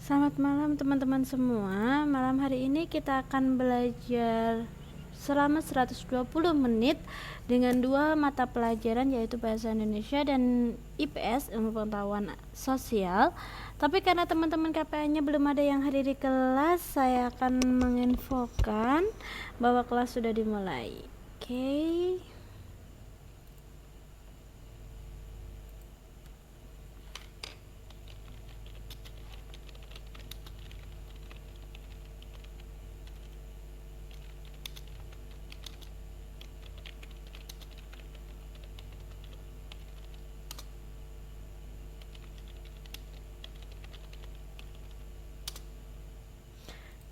Selamat malam teman-teman semua. Malam hari ini kita akan belajar selama 120 menit dengan dua mata pelajaran, yaitu Bahasa Indonesia dan IPS, Ilmu Pengetahuan Sosial. Tapi karena teman-teman KPA-nya belum ada yang hadir di kelas, saya akan menginfokan bahwa kelas sudah dimulai. Oke.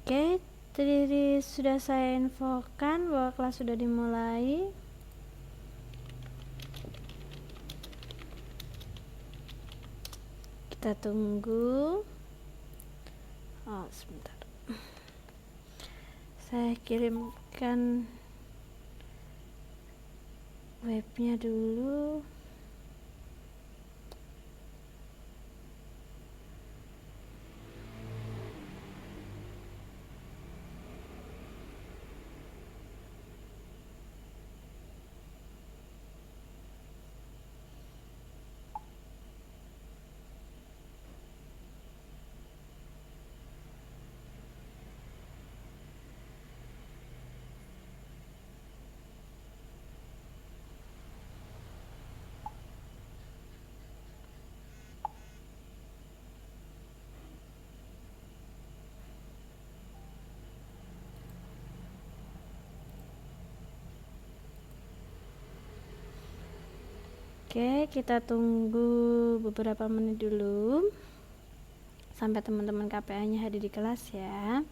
Oke, tadi sudah saya infokan bahwa kelas sudah dimulai. Kita tunggu. Oh, sebentar. Saya kirimkan webnya dulu. Oke, kita tunggu beberapa menit dulu sampai teman-teman KPA-nya hadir di kelas ya.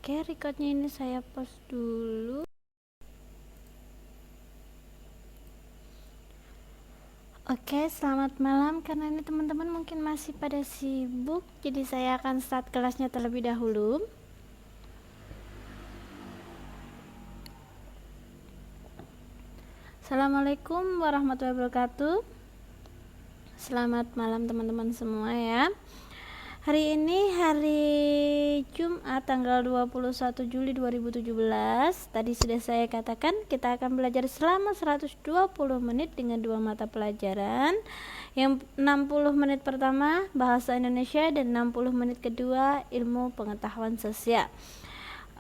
Oke, recordnya ini saya pause dulu. Oke, selamat malam. Karena ini teman-teman mungkin masih pada sibuk, jadi saya akan start kelasnya terlebih dahulu. Assalamualaikum warahmatullahi wabarakatuh. Selamat malam teman-teman semua ya. Hari ini hari Jumat tanggal 21 Juli 2017. Tadi sudah saya katakan kita akan belajar selama 120 menit dengan 2 mata pelajaran. Yang 60 menit pertama bahasa Indonesia dan 60 menit kedua ilmu pengetahuan sosial.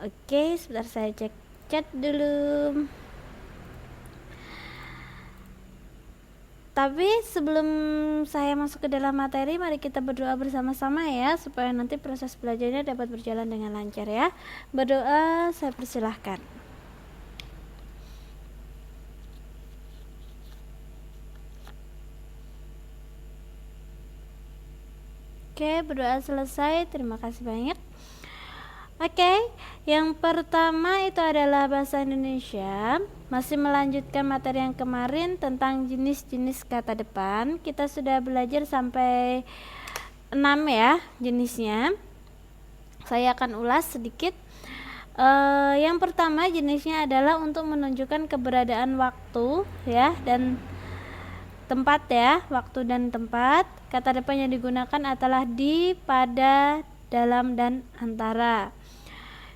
Oke, sebentar saya cek chat dulu. Tapi sebelum saya masuk ke dalam materi, mari kita berdoa bersama-sama ya, supaya nanti proses belajarnya dapat berjalan dengan lancar ya. Berdoa, saya persilahkan. Oke, berdoa selesai, terima kasih banyak. Oke, yang pertama itu adalah bahasa Indonesia. Masih melanjutkan materi yang kemarin tentang jenis-jenis kata depan. Kita sudah belajar sampai 6 ya jenisnya. Saya akan ulas sedikit. Yang pertama jenisnya adalah untuk menunjukkan keberadaan waktu ya dan tempat ya, waktu dan tempat. Kata depan yang digunakan adalah di, pada, dalam, dan antara.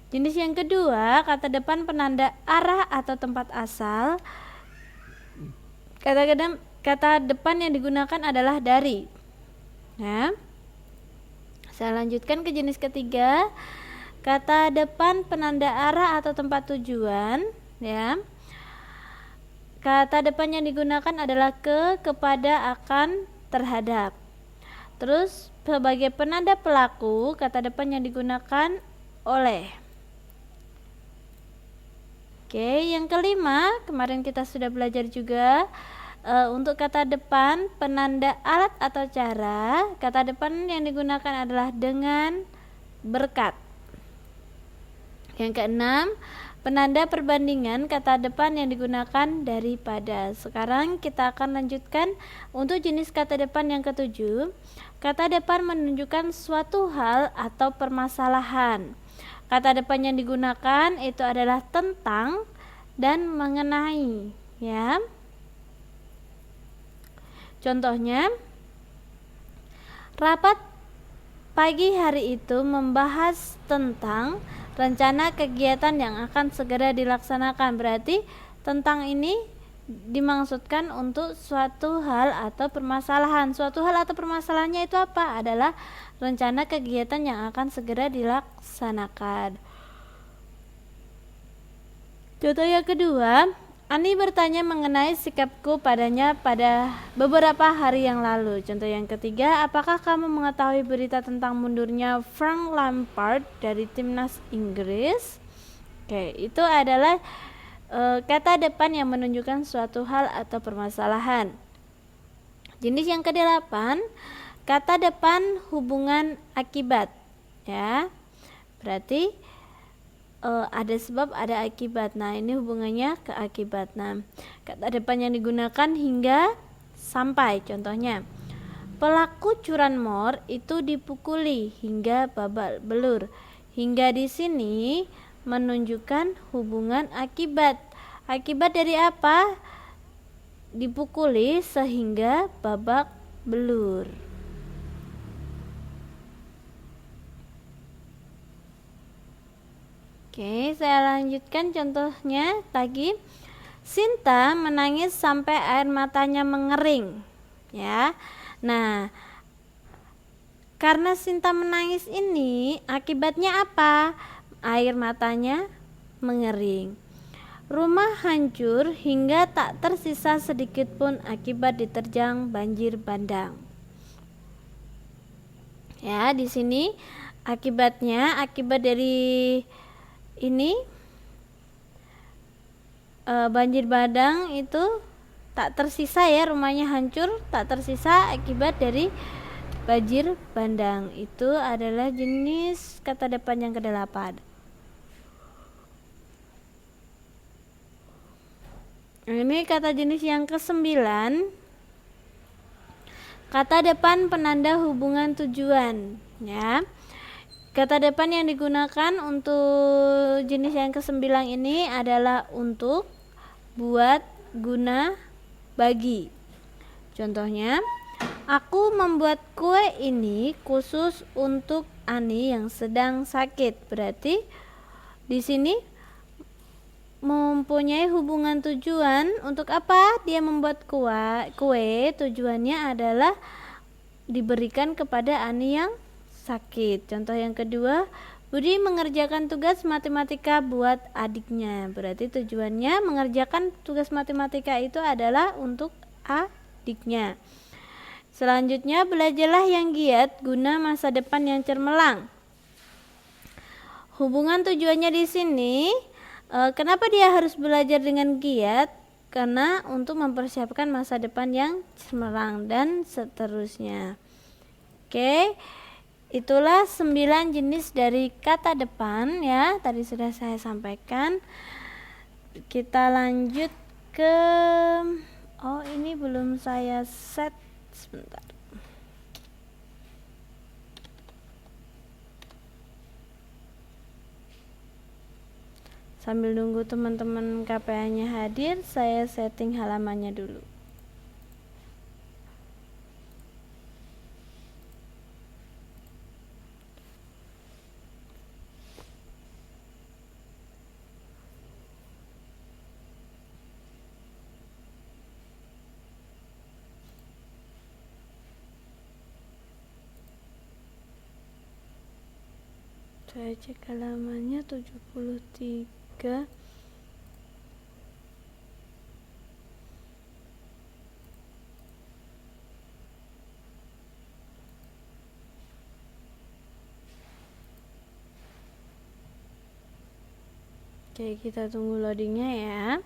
Jenis yang kedua, kata depan penanda arah atau tempat asal. Kata depan yang digunakan adalah dari. Ya. Saya lanjutkan ke jenis ketiga, kata depan penanda arah atau tempat tujuan. Ya. Kata depan yang digunakan adalah ke, kepada, akan, terhadap. Terus sebagai penanda pelaku, kata depan yang digunakan oleh. Oke, yang kelima, kemarin kita sudah belajar juga untuk kata depan penanda alat atau cara, kata depan yang digunakan adalah dengan, berkat. Yang keenam, penanda perbandingan, kata depan yang digunakan daripada. Sekarang kita akan lanjutkan untuk jenis kata depan yang ketujuh. Kata depan menunjukkan suatu hal atau permasalahan. Kata depan yang digunakan itu adalah tentang dan mengenai, ya. Contohnya, rapat pagi hari itu membahas tentang rencana kegiatan yang akan segera dilaksanakan. Berarti tentang ini dimaksudkan untuk suatu hal atau permasalahan. Suatu hal atau permasalahannya itu apa? Adalah rencana kegiatan yang akan segera dilaksanakan. Contoh yang kedua, Ani bertanya mengenai sikapku padanya pada beberapa hari yang lalu. Contoh yang ketiga, apakah kamu mengetahui berita tentang mundurnya Frank Lampard dari timnas Inggris? Oke, itu adalah kata depan yang menunjukkan suatu hal atau permasalahan. Jenis yang kedelapan, kata depan hubungan akibat, ya. Berarti ada sebab, ada akibat. Nah, ini hubungannya ke akibat. Nah, kata depan yang digunakan hingga, sampai. Contohnya, pelaku curanmor itu dipukuli hingga babak belur. Hingga di sini menunjukkan hubungan akibat. Akibat dari apa? Dipukuli sehingga babak belur. Oke, saya lanjutkan contohnya lagi. Sinta menangis sampai air matanya mengering, ya. Nah, karena Sinta menangis ini akibatnya apa? Air matanya mengering. Rumah hancur hingga tak tersisa sedikit pun akibat diterjang banjir bandang. Ya, di sini akibatnya, akibat dari ini banjir bandang itu tak tersisa ya, rumahnya hancur, tak tersisa akibat dari banjir bandang. Itu adalah jenis kata depan yang kedelapan. Ini kata jenis yang ke-9. Kata depan penanda hubungan tujuan, ya. Kata depan yang digunakan untuk jenis yang ke-9 ini adalah untuk, buat, guna, bagi. Contohnya, aku membuat kue ini khusus untuk Ani yang sedang sakit. Berarti di sini mempunyai hubungan tujuan. Untuk apa dia membuat kue? Tujuannya adalah diberikan kepada Ani yang sakit. Contoh yang kedua, Budi mengerjakan tugas matematika buat adiknya. Berarti tujuannya mengerjakan tugas matematika itu adalah untuk adiknya. Selanjutnya, belajarlah yang giat guna masa depan yang cemerlang. Hubungan tujuannya di sini, kenapa dia harus belajar dengan giat? Karena untuk mempersiapkan masa depan yang cemerlang dan seterusnya. Oke, itulah 9 jenis dari kata depan, ya. Tadi sudah saya sampaikan. Kita lanjut ke ini belum saya set, sebentar. Sambil nunggu teman-teman KPA-nya hadir, saya setting halamannya dulu. Saya cek halamannya 73. Oke, kita tunggu loadingnya ya.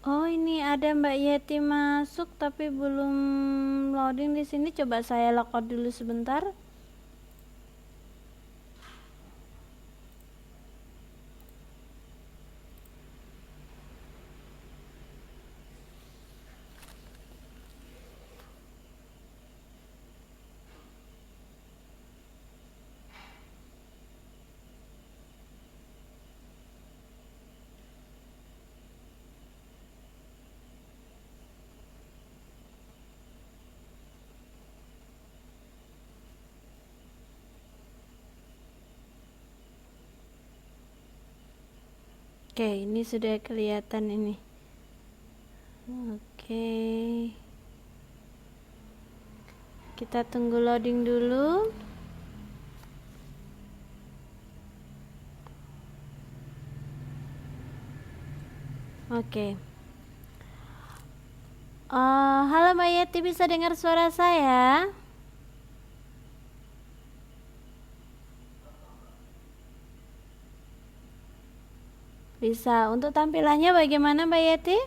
Oh, ini ada Mbak Yeti masuk tapi belum loading di sini. Coba saya logout dulu sebentar. Oke, ini sudah kelihatan ini. Oke. Kita tunggu loading dulu. Oke. Halo Mbak Yeti, bisa dengar suara saya? Bisa. Untuk tampilannya bagaimana Mbak Yeti?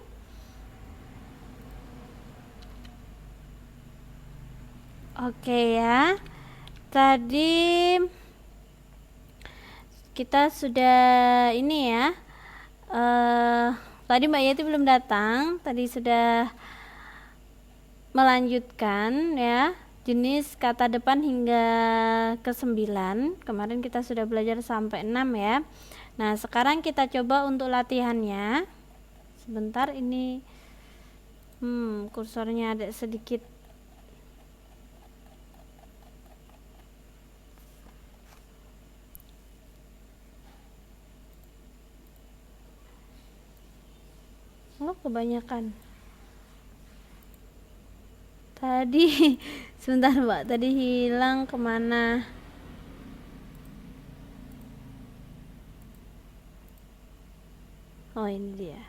Oke ya. Tadi kita sudah ini ya. Tadi Mbak Yeti belum datang. Tadi sudah melanjutkan ya. Jenis kata depan hingga ke-9. Kemarin kita sudah belajar sampai 6 ya. Nah, sekarang kita coba untuk latihannya. Sebentar, ini kursornya ada sedikit Oh, kebanyakan. Tadi sebentar Mbak, tadi hilang kemana? Oh, ini dia.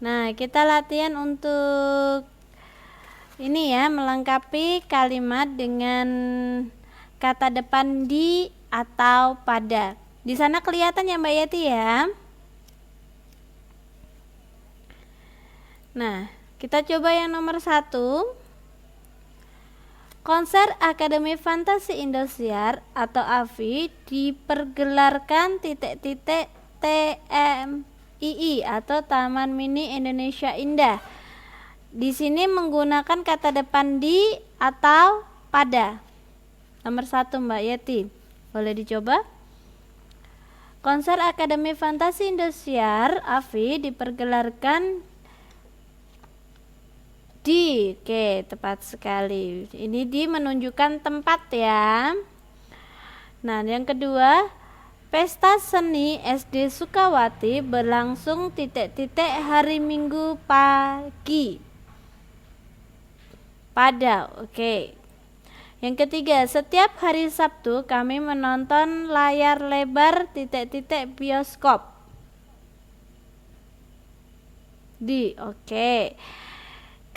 Nah, kita latihan untuk ini ya, melengkapi kalimat dengan kata depan di atau pada. Di sana kelihatan ya Mbak Yati ya. Nah, kita coba yang nomor 1. Konser Akademi Fantasi Indosiar atau AFI dipergelarkan TMII atau Taman Mini Indonesia Indah. Di sini menggunakan kata depan di atau pada. Nomor 1 Mbak Yeti, boleh dicoba. Konser Akademi Fantasi Indosiar AFI dipergelarkan di. Oke, tepat sekali. Ini di menunjukkan tempat ya. Nah, yang kedua, Pesta Seni SD Sukawati berlangsung hari Minggu pagi. Pada. Oke. Yang ketiga, setiap hari Sabtu kami menonton layar lebar bioskop. Di. Oke.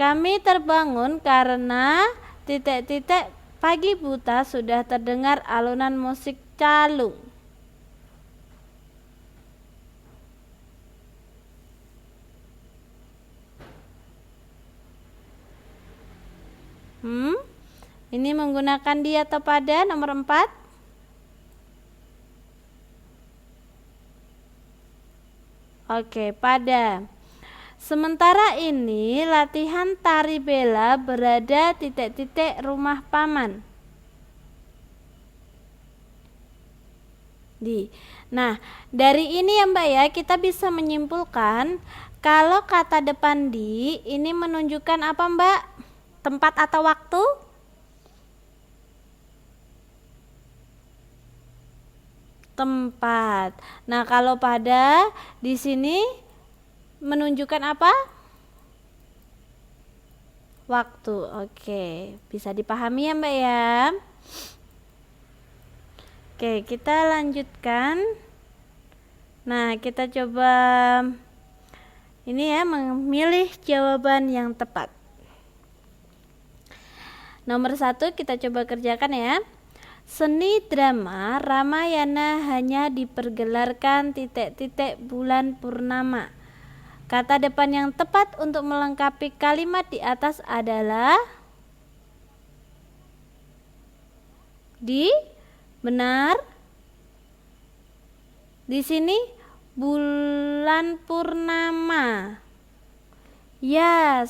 Kami terbangun karena pagi buta sudah terdengar alunan musik calung. Ini menggunakan di atau pada. Nomor 4. Oke, pada. Sementara ini latihan tari bela berada rumah paman. Di. Nah, dari ini ya Mbak ya, kita bisa menyimpulkan kalau kata depan di ini menunjukkan apa Mbak? Tempat atau waktu? Tempat. Nah, kalau pada di sini menunjukkan apa? Waktu. Oke, bisa dipahami ya Mbak ya. Oke, kita lanjutkan. Nah, kita coba ini ya, memilih jawaban yang tepat. Nomor 1 kita coba kerjakan ya. Seni drama Ramayana hanya dipergelarkan bulan purnama. Kata depan yang tepat untuk melengkapi kalimat di atas adalah di. Benar. Di sini bulan purnama. Ya,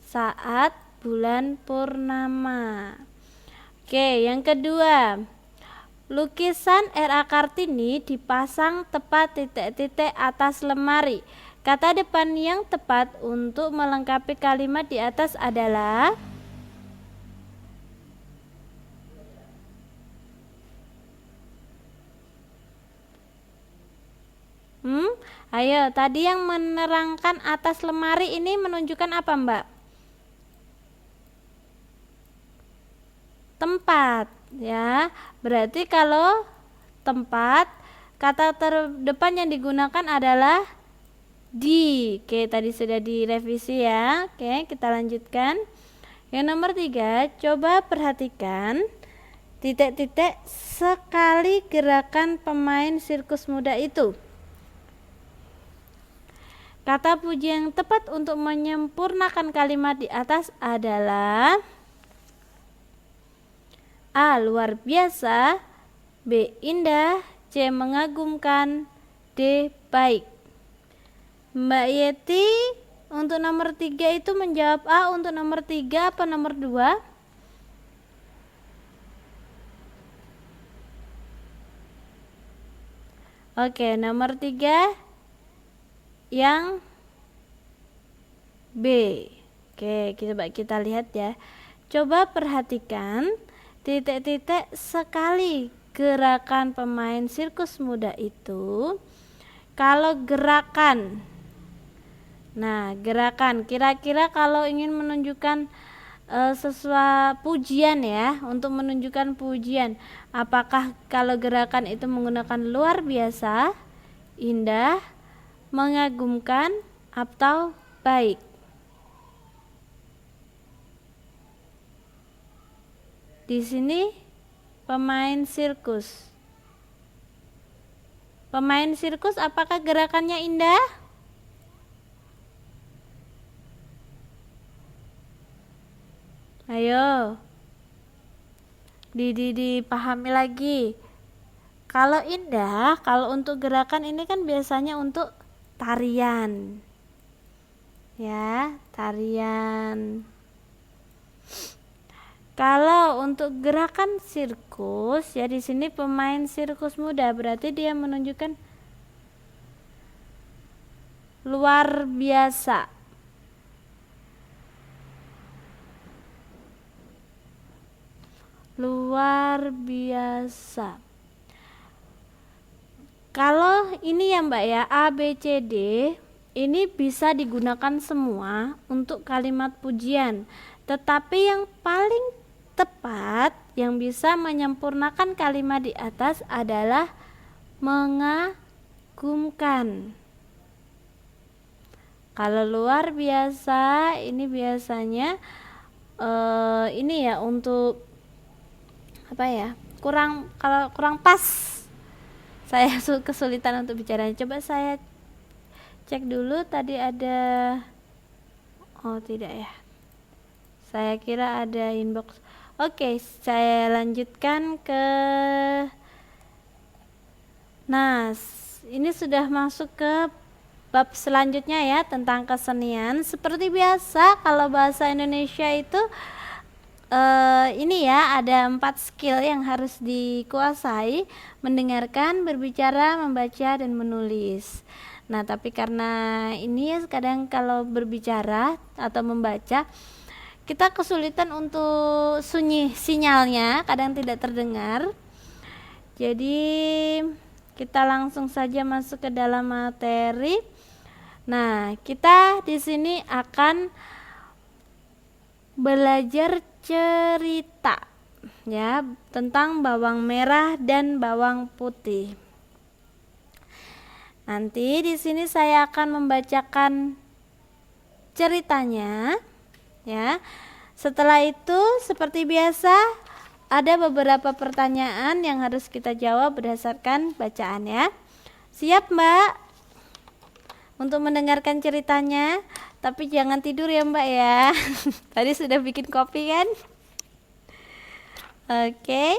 saat bulan purnama. Oke, yang kedua. Lukisan R.A. Kartini dipasang tepat atas lemari. Kata depan yang tepat untuk melengkapi kalimat di atas adalah Ayo, tadi yang menerangkan atas lemari ini menunjukkan apa Mbak? Tempat ya. Berarti kalau tempat, kata terdepan yang digunakan adalah di. Oke, tadi sudah direvisi ya. Oke, kita lanjutkan. Yang nomor 3, coba perhatikan sekali gerakan pemain sirkus muda itu. Kata puji yang tepat untuk menyempurnakan kalimat di atas adalah A. Luar biasa, B. Indah, C. Mengagumkan, D. Baik. Mbak Yeti untuk nomor 3 itu menjawab A. Untuk nomor 3 apa nomor 2? Oke, nomor 3 yang B. Oke, kita lihat ya. Coba perhatikan sekali gerakan pemain sirkus muda itu. Kalau gerakan, nah gerakan kira-kira kalau ingin menunjukkan sesuatu pujian ya, untuk menunjukkan pujian, apakah kalau gerakan itu menggunakan luar biasa, indah, mengagumkan, atau baik? Di sini pemain sirkus. Pemain sirkus apakah gerakannya indah? Ayo. Dipahami lagi. Kalau indah, kalau untuk gerakan ini kan biasanya untuk tarian. Ya, tarian. Kalau untuk gerakan sirkus, ya di sini pemain sirkus muda, berarti dia menunjukkan luar biasa. Luar biasa. Kalau ini ya Mbak ya, A, B, C, D, ini bisa digunakan semua untuk kalimat pujian. Tetapi yang paling tepat yang bisa menyempurnakan kalimat di atas adalah mengagumkan. Kalau luar biasa ini biasanya ini ya untuk apa ya, kurang pas. Saya kesulitan untuk bicara. Coba saya cek dulu tadi ada, oh tidak ya, saya kira ada inbox. Oke, saya lanjutkan ke, nah ini sudah masuk ke bab selanjutnya ya, tentang kesenian. Seperti biasa kalau bahasa Indonesia itu ini ya, ada 4 skill yang harus dikuasai: mendengarkan, berbicara, membaca, dan menulis. Nah tapi karena ini ya, kadang kalau berbicara atau membaca kita kesulitan untuk sunyi sinyalnya, kadang tidak terdengar. Jadi kita langsung saja masuk ke dalam materi. Nah, kita di sini akan belajar cerita ya tentang bawang merah dan bawang putih. Nanti di sini saya akan membacakan ceritanya ya. Setelah itu seperti biasa ada beberapa pertanyaan yang harus kita jawab berdasarkan bacaan ya. Siap Mbak untuk mendengarkan ceritanya? Tapi jangan tidur ya Mbak ya. Tadi sudah bikin kopi kan? Oke.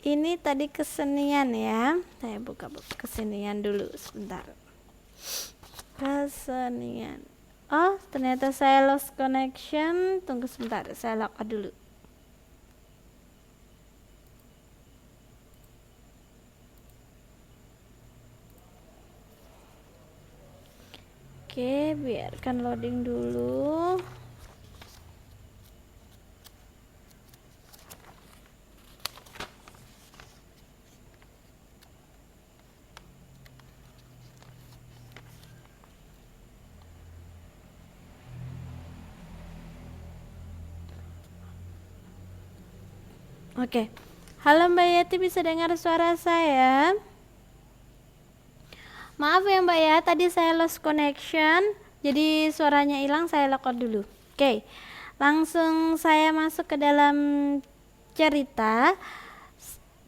Ini tadi kesenian ya. Saya buka kesenian dulu sebentar. Kesenian. Oh, ternyata saya lost connection. Tunggu sebentar, saya lock out dulu. Oke, biarkan loading dulu. Oke. Halo Mbak Yati, bisa dengar suara saya? Maaf ya Mbak ya, tadi saya lost connection, jadi suaranya hilang, saya lock out dulu. Oke, langsung saya masuk ke dalam cerita.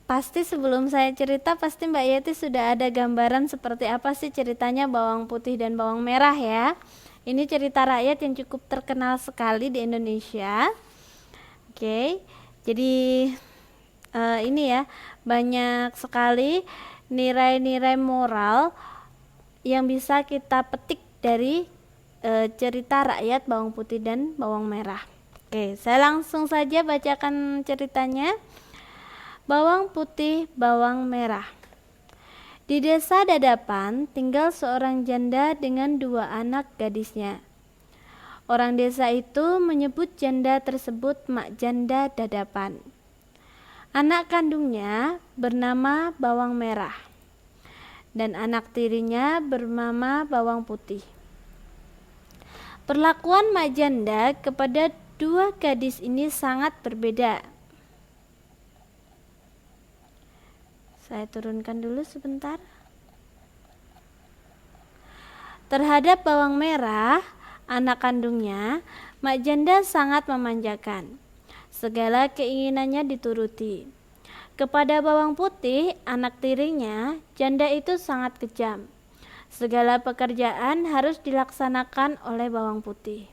Pasti sebelum saya cerita, pasti Mbak Yati sudah ada gambaran seperti apa sih ceritanya bawang putih dan bawang merah ya. Ini cerita rakyat yang cukup terkenal sekali di Indonesia. Oke, jadi ini ya, banyak sekali nilai-nilai moral yang bisa kita petik dari cerita rakyat bawang putih dan bawang merah. Oke, saya langsung saja bacakan ceritanya. Bawang putih, bawang merah. Di desa Dadapan tinggal seorang janda dengan 2 anak gadisnya. Orang desa itu menyebut janda tersebut Mak Janda Dadapan. Anak kandungnya bernama Bawang Merah. dan anak tirinya bernama Bawang Putih. Perlakuan Mak Janda kepada dua gadis ini sangat berbeda. Saya turunkan dulu sebentar. Terhadap Bawang Merah, anak kandungnya, Mak Janda sangat memanjakan. Segala keinginannya dituruti. Kepada Bawang Putih, anak tirinya, Janda itu sangat kejam. Segala pekerjaan harus dilaksanakan oleh Bawang Putih.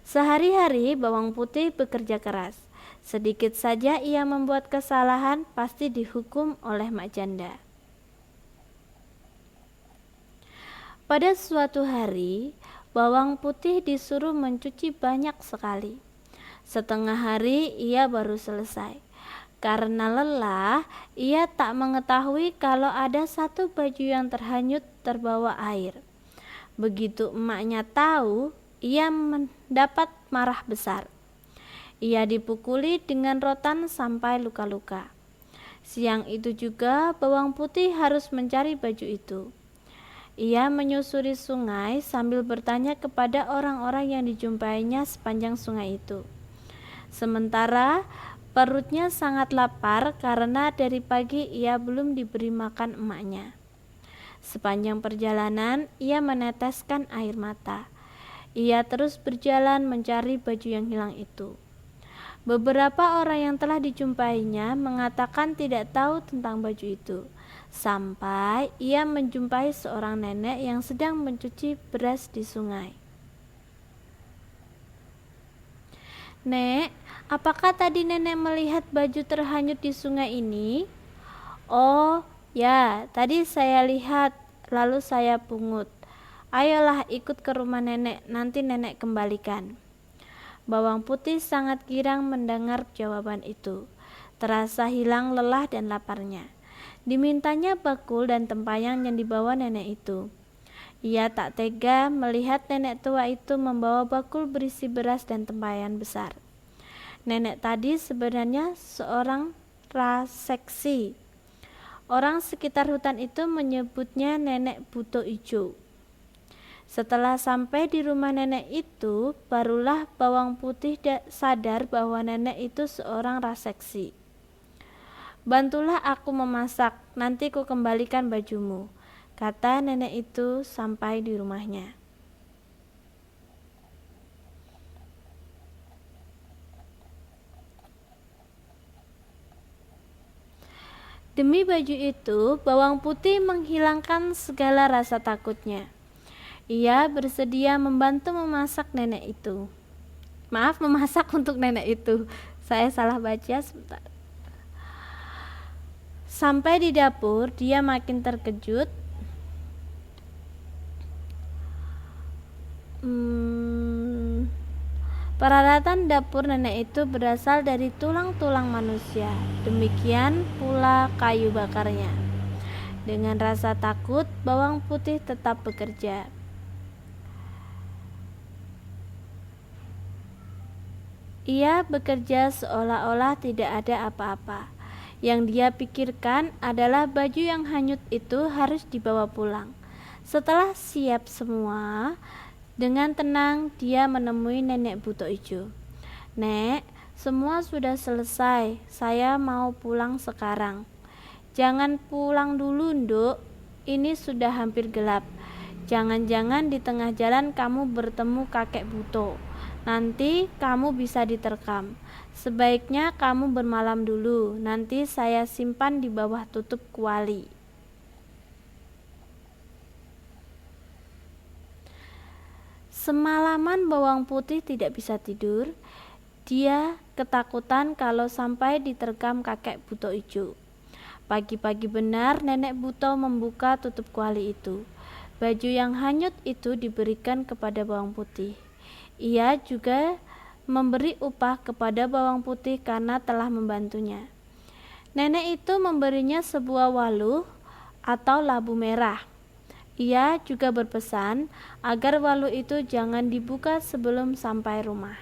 Sehari-hari Bawang Putih bekerja keras. Sedikit saja ia membuat kesalahan, pasti dihukum oleh Mak Janda. Pada suatu hari, Bawang Putih disuruh mencuci banyak sekali. Setengah hari ia baru selesai. Karena lelah, ia tak mengetahui kalau ada satu baju yang terhanyut terbawa air. Begitu emaknya tahu, ia mendapat marah besar. Ia dipukuli dengan rotan sampai luka-luka. Siang itu juga Bawang Putih harus mencari baju itu. Ia menyusuri sungai sambil bertanya kepada orang-orang yang dijumpainya sepanjang sungai itu. Sementara perutnya sangat lapar karena dari pagi ia belum diberi makan emaknya. Sepanjang perjalanan ia meneteskan air mata. Ia terus berjalan mencari baju yang hilang itu. Beberapa orang yang telah dijumpainya mengatakan tidak tahu tentang baju itu. Sampai ia menjumpai seorang nenek yang sedang mencuci beras di sungai. "Nek, apakah tadi nenek melihat baju terhanyut di sungai ini?" "Oh, ya, tadi saya lihat, lalu saya pungut. Ayolah ikut ke rumah nenek, nanti nenek kembalikan." Bawang Putih sangat girang mendengar jawaban itu. Terasa hilang lelah dan laparnya. Dimintanya bakul dan tempayan yang dibawa nenek itu. Ia tak tega melihat nenek tua itu membawa bakul berisi beras dan tempayan besar. Nenek tadi sebenarnya seorang raseksi. Orang sekitar hutan itu menyebutnya Nenek Buto Ijo. Setelah sampai di rumah nenek itu, barulah Bawang Putih sadar bahwa nenek itu seorang raseksi. "Bantulah aku memasak, nanti ku kembalikan bajumu," kata nenek itu sampai di rumahnya. Demi baju itu, Bawang Putih menghilangkan segala rasa takutnya. Ia bersedia membantu memasak nenek itu. Maaf, memasak untuk nenek itu. Saya salah baca sebentar. Sampai di dapur, dia makin terkejut. Peralatan dapur nenek itu berasal dari tulang-tulang manusia. Demikian pula kayu bakarnya. Dengan rasa takut, Bawang Putih tetap bekerja. Ia bekerja seolah-olah tidak ada apa-apa. Yang dia pikirkan adalah baju yang hanyut itu harus dibawa pulang. Setelah siap semua, dengan tenang dia menemui Nenek Buto Ijo. "Nek, semua sudah selesai. Saya mau pulang sekarang." "Jangan pulang dulu, Nduk. Ini sudah hampir gelap. Jangan-jangan di tengah jalan kamu bertemu kakek Buto. Nanti kamu bisa diterkam. Sebaiknya kamu bermalam dulu. Nanti saya simpan di bawah tutup kuali." Semalaman Bawang Putih tidak bisa tidur. Dia ketakutan kalau sampai diterkam kakek Buto Ijo. Pagi-pagi benar Nenek Buto membuka tutup kuali itu. Baju yang hanyut itu diberikan kepada Bawang Putih. Ia juga memberi upah kepada Bawang Putih karena telah membantunya. Nenek itu memberinya sebuah waluh atau labu merah. Ia juga berpesan agar waluh itu jangan dibuka sebelum sampai rumah.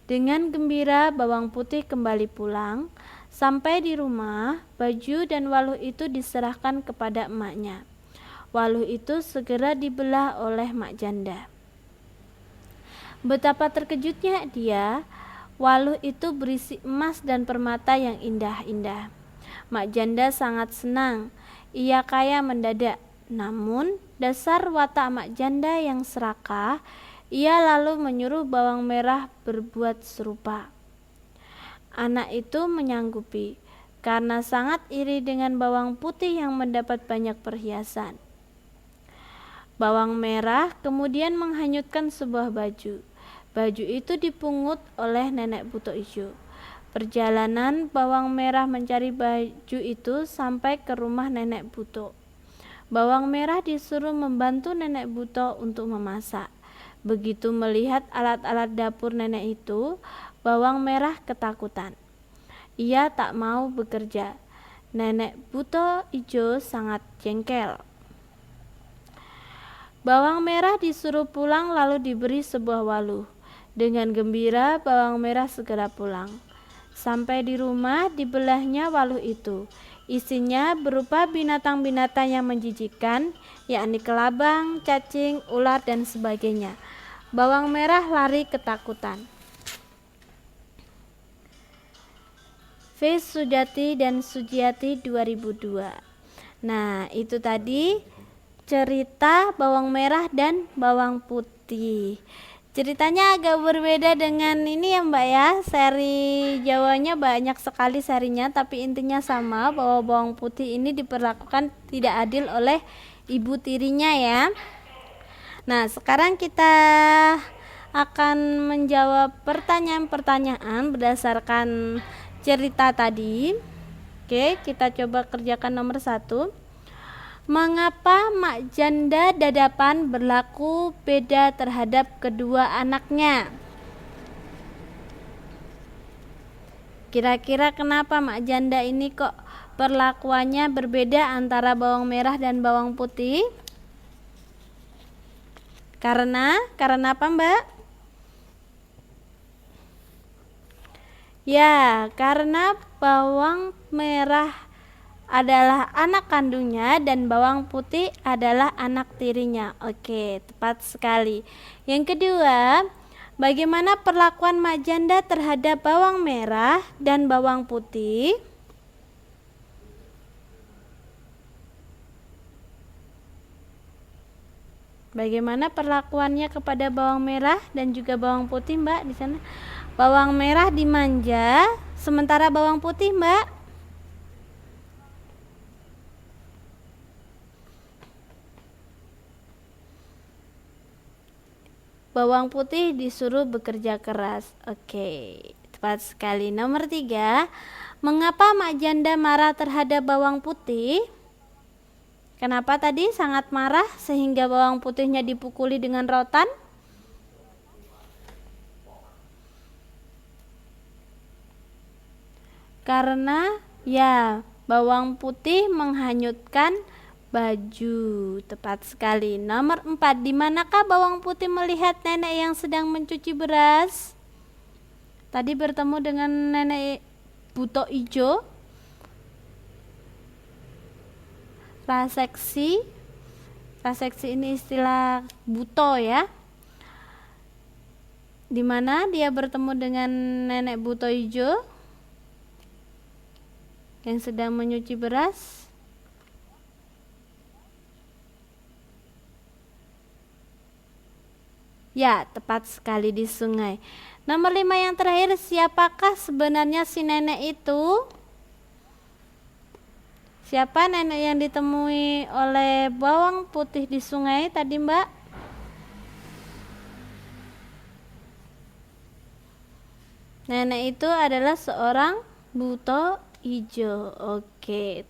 Dengan gembira Bawang Putih kembali pulang. Sampai di rumah, baju dan waluh itu diserahkan kepada emaknya. Waluh itu segera dibelah oleh mak janda. Betapa terkejutnya dia, waluh itu berisi emas dan permata yang indah-indah. Mak janda sangat senang, ia kaya mendadak. Namun, dasar watak mak janda yang serakah, ia lalu menyuruh bawang merah berbuat serupa. Anak itu menyanggupi, karena sangat iri dengan bawang putih yang mendapat banyak perhiasan. Bawang merah kemudian menghanyutkan sebuah baju. Baju itu dipungut oleh nenek buto ijo. Perjalanan bawang merah mencari baju itu sampai ke rumah nenek buto. Bawang merah disuruh membantu nenek buto untuk memasak. Begitu melihat alat-alat dapur nenek itu, bawang merah ketakutan. Ia tak mau bekerja. Nenek buto ijo sangat jengkel. Bawang merah disuruh pulang lalu diberi sebuah waluh. Dengan gembira bawang merah segera pulang. Sampai di rumah dibelahnya waluh itu. Isinya berupa binatang-binatang yang menjijikkan, yakni kelabang, cacing, ular dan sebagainya. Bawang merah lari ketakutan. V. Sujati dan Sujiati 2002. Nah, itu tadi cerita bawang merah dan bawang putih. Ceritanya agak berbeda dengan ini ya Mbak ya. Seri Jawanya banyak sekali serinya, tapi intinya sama, bahwa bawang putih ini diperlakukan tidak adil oleh ibu tirinya ya. Nah, sekarang kita akan menjawab pertanyaan-pertanyaan berdasarkan cerita tadi. Oke, kita coba kerjakan nomor 1. Mengapa mak janda dadapan berlaku beda terhadap kedua anaknya? Kira-kira kenapa mak janda ini kok perlakuannya berbeda antara bawang merah dan bawang putih? Karena apa Mbak? Ya, karena bawang merah adalah anak kandungnya dan bawang putih adalah anak tirinya. Oke, tepat sekali. Yang kedua, bagaimana perlakuan mak janda terhadap bawang merah dan bawang putih? Bagaimana perlakuannya kepada bawang merah dan juga bawang putih, Mbak? Di sana bawang merah dimanja, sementara bawang putih, Mbak, bawang putih disuruh bekerja keras. Oke, tepat sekali. Nomor 3, mengapa mak janda marah terhadap bawang putih? Kenapa tadi sangat marah sehingga bawang putihnya dipukuli dengan rotan? Karena ya, bawang putih menghanyutkan baju. Tepat sekali. Nomor 4, di manakah bawang putih melihat nenek yang sedang mencuci beras? Tadi bertemu dengan nenek buto ijo. Raseksi ini istilah buto ya. Di mana dia bertemu dengan nenek buto ijo yang sedang menyuci beras? Ya, tepat sekali, di sungai. Nomor 5 yang terakhir, siapakah sebenarnya si nenek itu? Siapa nenek yang ditemui oleh bawang putih di sungai tadi, Mbak? Nenek itu adalah seorang buto ijo. Oke,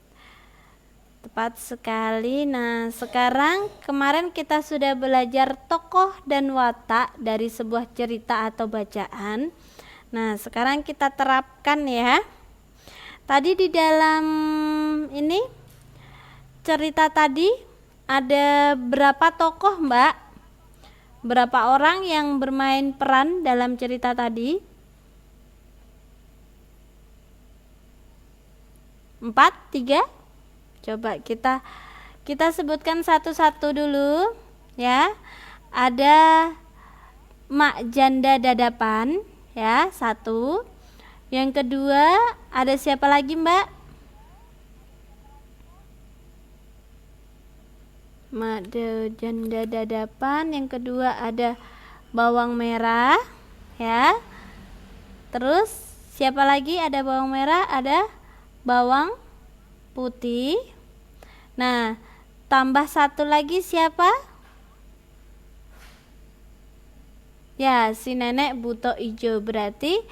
tepat sekali. Nah, sekarang kemarin kita sudah belajar tokoh dan watak dari sebuah cerita atau bacaan. Nah, sekarang kita terapkan ya. Tadi di dalam ini cerita tadi ada berapa tokoh, Mbak? Berapa orang yang bermain peran dalam cerita tadi? 4, 3. Coba kita sebutkan satu-satu dulu ya. Ada mak janda dadapan ya, 1. Yang kedua ada siapa lagi, Mbak? Mak janda dadapan. Yang kedua ada bawang merah ya. Terus siapa lagi? Ada bawang merah, ada bawang putih. Nah, tambah satu lagi siapa? Ya, si nenek buto ijo. Berarti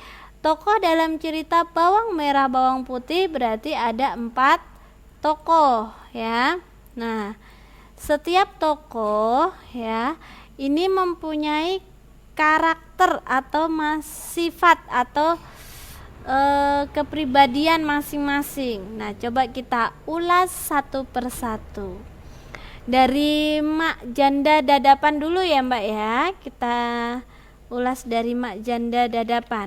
tokoh dalam cerita bawang merah bawang putih berarti ada 4 tokoh ya. Nah, setiap tokoh ya ini mempunyai karakter atau sifat atau kepribadian masing-masing. Nah, coba kita ulas satu persatu. Dari mak janda dadapan dulu ya, Mbak ya. Kita ulas dari mak janda dadapan.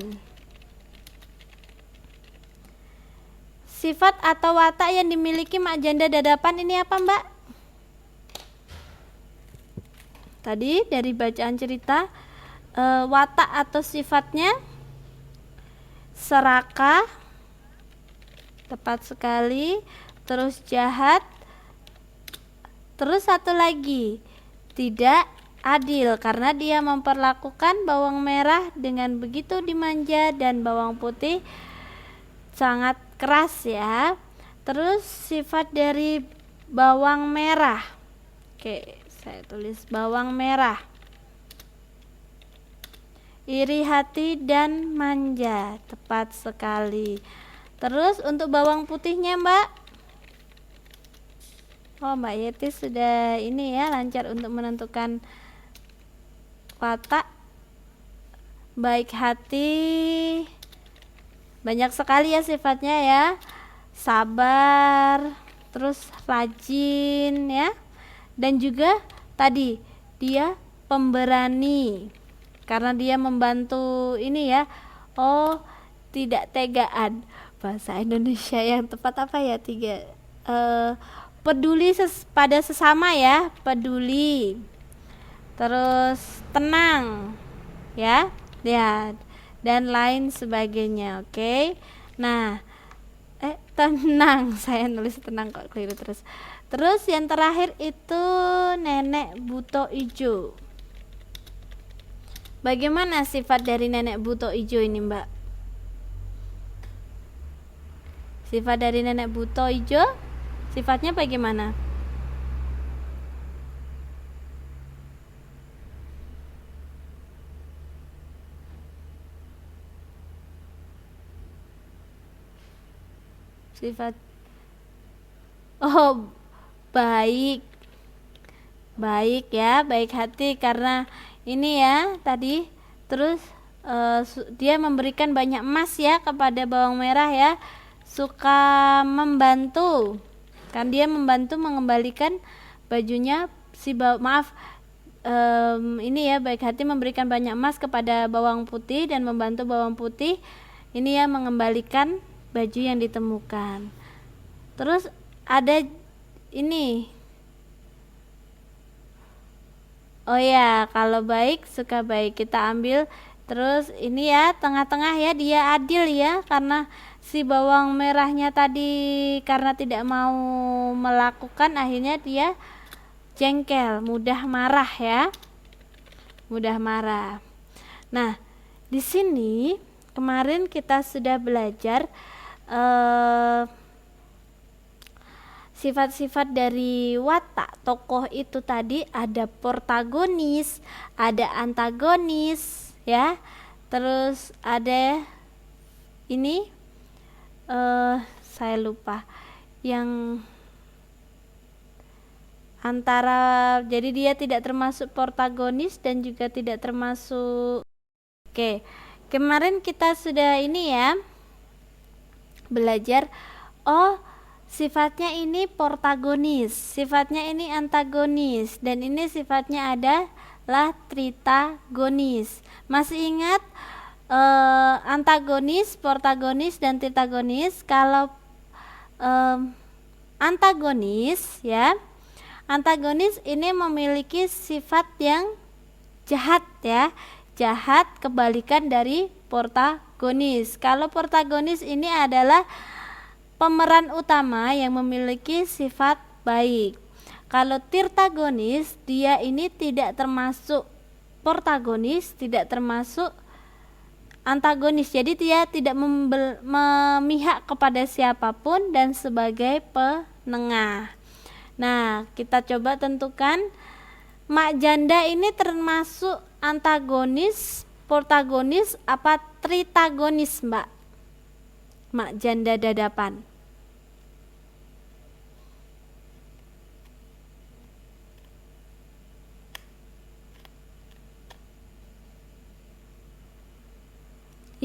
Sifat atau watak yang dimiliki mak janda dadapan ini apa, Mbak? Tadi dari bacaan cerita watak atau sifatnya serakah, tepat sekali, terus jahat, terus satu lagi tidak adil karena dia memperlakukan bawang merah dengan begitu dimanja dan bawang putih sangat keras ya. Terus sifat dari bawang merah, oke saya tulis bawang merah, iri hati dan manja, tepat sekali. Terus untuk bawang putihnya, Mbak? Oh, Mbak Yeti sudah ini ya, lancar untuk menentukan watak. Baik hati, banyak sekali ya sifatnya ya. Sabar, terus rajin ya. Dan juga tadi dia pemberani. Karena dia membantu ini ya. Oh, tidak tegaan. Bahasa Indonesia yang tepat apa ya? Peduli pada sesama ya, peduli. Terus tenang ya, lihat, dan lain sebagainya. Oke. Nah, tenang, saya nulis tenang kok keliru terus. Terus yang terakhir itu nenek buto ijo. Bagaimana sifat dari nenek buto ijo ini, Mbak? Sifat dari nenek buto ijo, sifatnya bagaimana? Sifat baik ya, baik hati karena ini ya tadi. Terus dia memberikan banyak emas ya kepada bawang merah ya, suka membantu kan, dia membantu mengembalikan bajunya ini ya, baik hati memberikan banyak emas kepada bawang putih dan membantu bawang putih ini ya mengembalikan baju yang ditemukan. Terus ada ini, oh ya, kalau baik suka baik, kita ambil. Terus ini ya tengah-tengah ya, dia adil ya karena si bawang merahnya tadi karena tidak mau melakukan, akhirnya dia jengkel, mudah marah ya, mudah marah. Nah, di sini kemarin kita sudah belajar sifat-sifat dari watak tokoh itu tadi. Ada protagonis, ada antagonis ya, terus ada ini saya lupa yang antara, jadi dia tidak termasuk protagonis dan juga tidak termasuk. Oke, kemarin kita sudah ini ya belajar, oh sifatnya ini protagonis, sifatnya ini antagonis, dan ini sifatnya adalah tritagonis. Masih ingat antagonis, protagonis, dan tritagonis? Kalau antagonis ya. Antagonis ini memiliki sifat yang jahat ya. Jahat kebalikan dari protagonis. Kalau protagonis ini adalah pemeran utama yang memiliki sifat baik. Kalau tirtagonis, dia ini tidak termasuk protagonis, tidak termasuk antagonis. Jadi dia tidak memihak kepada siapapun dan sebagai penengah. Nah, kita coba tentukan mak janda ini termasuk antagonis, protagonis apa tritagonis, Mbak? Mak janda dadapan.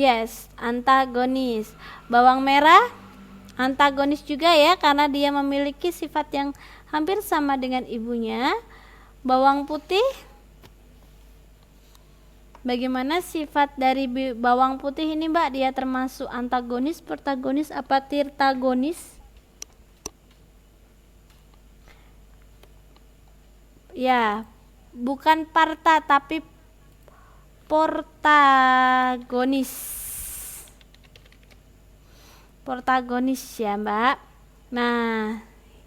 Yes, antagonis. Bawang merah antagonis juga ya, karena dia memiliki sifat yang hampir sama dengan ibunya. Bawang putih, bagaimana sifat dari bawang putih ini, Mbak? Dia termasuk antagonis, protagonis apa tirtagonis? Ya, bukan parta tapi protagonis. Protagonis ya, Mbak. Nah,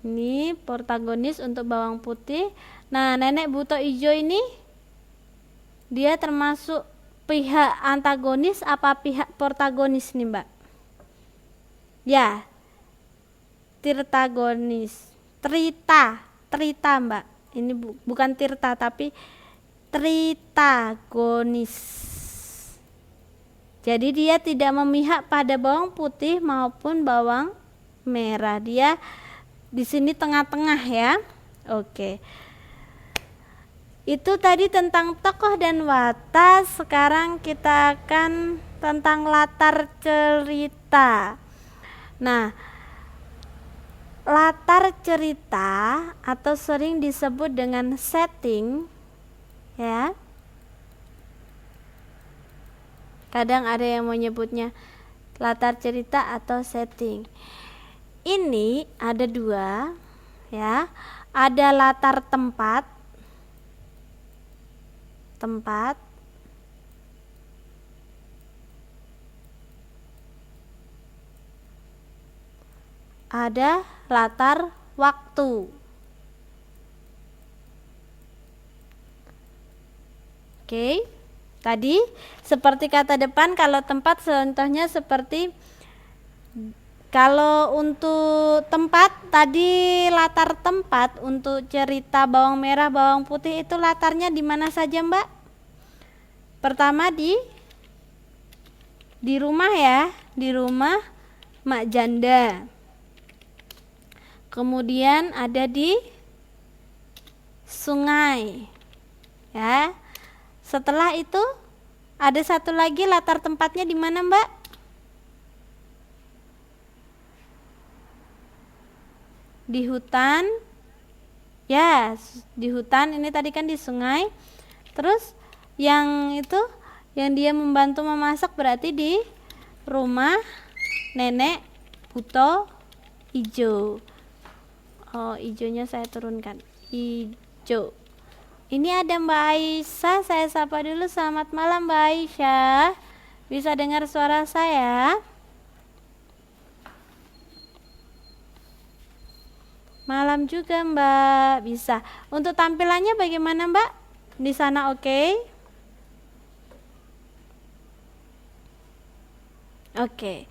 ini protagonis untuk bawang putih. Nah, nenek buto ijo ini dia termasuk pihak antagonis apa pihak protagonis nih, Mbak? Ya, tirtagonis. Trita, Mbak. Ini bukan tirta tapi tritagonis. Jadi dia tidak memihak pada bawang putih maupun bawang merah. Dia di sini tengah-tengah ya. Oke. Itu tadi tentang tokoh dan watak. Sekarang kita akan tentang latar cerita. Nah, latar cerita atau sering disebut dengan setting ya. Kadang ada yang menyebutnya latar cerita atau setting. Ini ada dua ya. Ada latar tempat. Ada latar waktu. Oke. Tadi seperti kata depan, kalau tempat contohnya seperti kalau untuk tempat tadi latar tempat untuk cerita bawang merah bawang putih itu latarnya di mana saja, Mbak? Pertama di rumah ya, di rumah mak janda. Kemudian ada di sungai ya. Setelah itu ada satu lagi latar tempatnya di mana, Mbak? Di hutan. Ya, di hutan. Ini tadi kan di sungai. Terus yang itu yang dia membantu memasak berarti di rumah nenek buto ijo. Oh, ijonya saya turunkan. Ijo. Ini ada Mbak Aisyah, saya sapa dulu. Selamat malam Mbak Aisyah. Bisa dengar suara saya? Malam juga Mbak, bisa. Untuk tampilannya bagaimana Mbak? Di sana oke? Oke.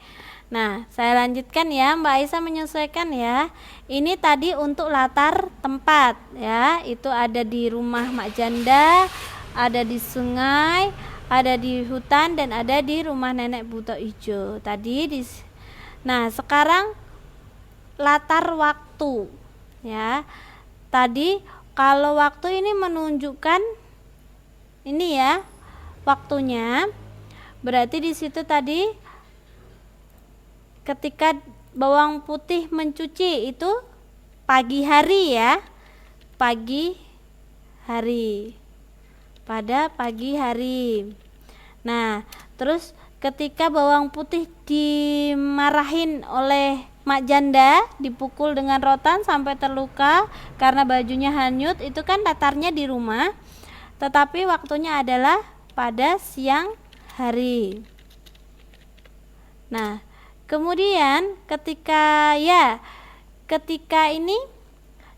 Nah, saya lanjutkan ya, Mbak Aisyah menyesuaikan ya. Ini tadi untuk latar tempat ya. Itu ada di rumah mak janda, ada di sungai, ada di hutan, dan ada di rumah nenek buto ijo. Nah, sekarang latar waktu ya. Tadi kalau waktu ini menunjukkan ini ya, waktunya. Berarti di situ tadi ketika bawang putih mencuci itu pagi hari ya, pagi hari, pada pagi hari. Nah, terus ketika bawang putih dimarahin oleh mak janda dipukul dengan rotan sampai terluka karena bajunya hanyut, itu kan latarnya di rumah, tetapi waktunya adalah pada siang hari. Nah, kemudian ketika ini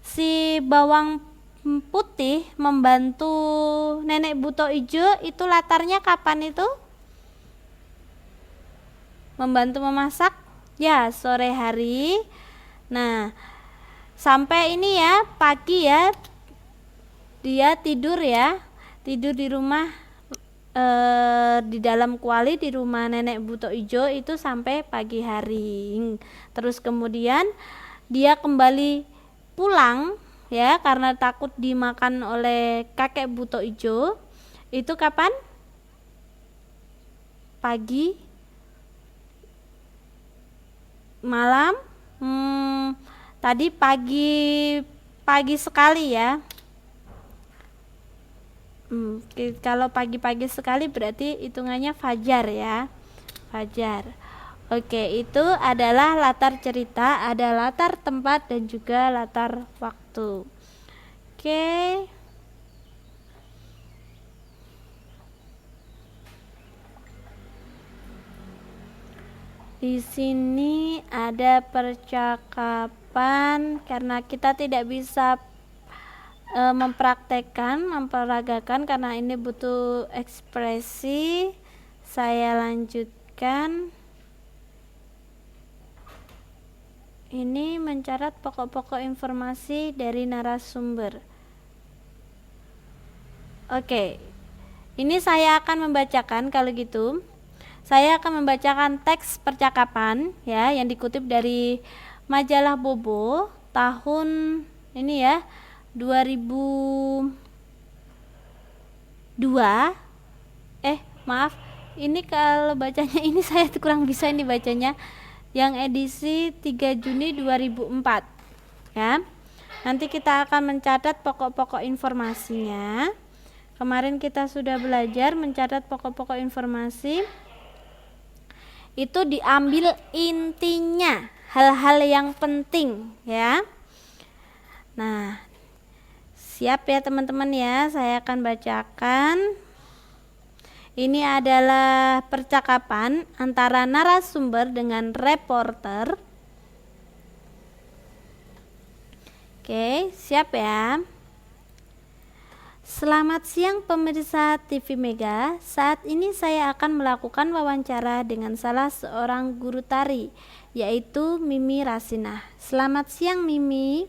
si bawang putih membantu nenek buto ijo, itu latarnya kapan itu? Membantu memasak ya sore hari. Nah, sampai ini ya pagi ya, dia tidur di rumah, di dalam kuali di rumah nenek buto ijo itu sampai pagi hari. Terus kemudian dia kembali pulang ya karena takut dimakan oleh kakek buto ijo. Itu kapan? Pagi, malam, tadi pagi sekali ya. Kalau pagi-pagi sekali berarti hitungannya fajar ya, fajar. Oke, itu adalah latar cerita, ada latar tempat dan juga latar waktu. Oke. Di sini ada percakapan karena kita tidak bisa memperagakan karena ini butuh ekspresi. Saya lanjutkan. Ini mencatat pokok-pokok informasi dari narasumber. Oke, ini saya akan membacakan. Kalau gitu saya akan membacakan teks percakapan ya yang dikutip dari majalah Bobo tahun ini ya 2002. Maaf, ini kalau bacanya ini saya kurang bisa ini bacanya, yang edisi 3 Juni 2004 ya. Nanti kita akan mencatat pokok-pokok informasinya. Kemarin kita sudah belajar mencatat pokok-pokok informasi. Itu diambil intinya, hal-hal yang penting ya. Nah, siap ya teman-teman ya, saya akan bacakan. Ini adalah percakapan antara narasumber dengan reporter. Oke, siap ya. Selamat siang pemirsa TV Mega. Saat ini saya akan melakukan wawancara dengan salah seorang guru tari, yaitu Mimi Rasinah. Selamat siang Mimi.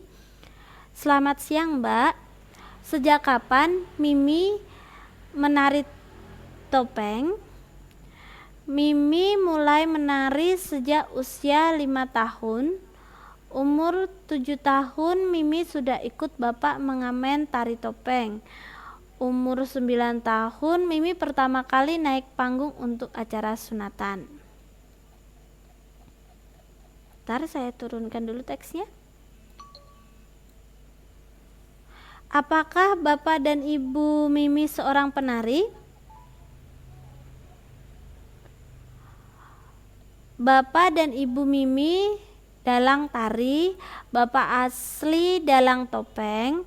Selamat siang Mbak. Sejak kapan Mimi menari topeng? Mimi mulai menari sejak usia 5 tahun. Umur 7 tahun Mimi sudah ikut bapak mengamen tari topeng. Umur 9 tahun Mimi pertama kali naik panggung untuk acara sunatan. Ntar saya turunkan dulu teksnya. Apakah bapak dan ibu Mimi seorang penari? Bapak dan ibu Mimi dalang tari, bapak asli dalang topeng,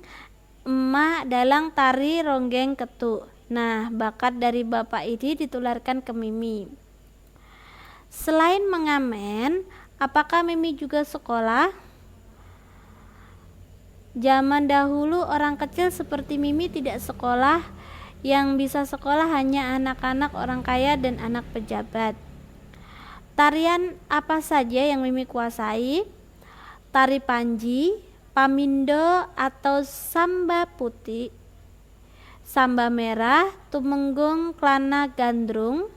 emak dalang tari ronggeng ketuk. Nah, bakat dari bapak ini ditularkan ke Mimi. Selain mengamen, apakah Mimi juga sekolah? Zaman dahulu orang kecil seperti Mimi tidak sekolah, yang bisa sekolah hanya anak-anak orang kaya dan anak pejabat. Tarian apa saja yang Mimi kuasai? Tari panji, pamindo atau samba putih, samba merah, tumenggung, klana gandrung,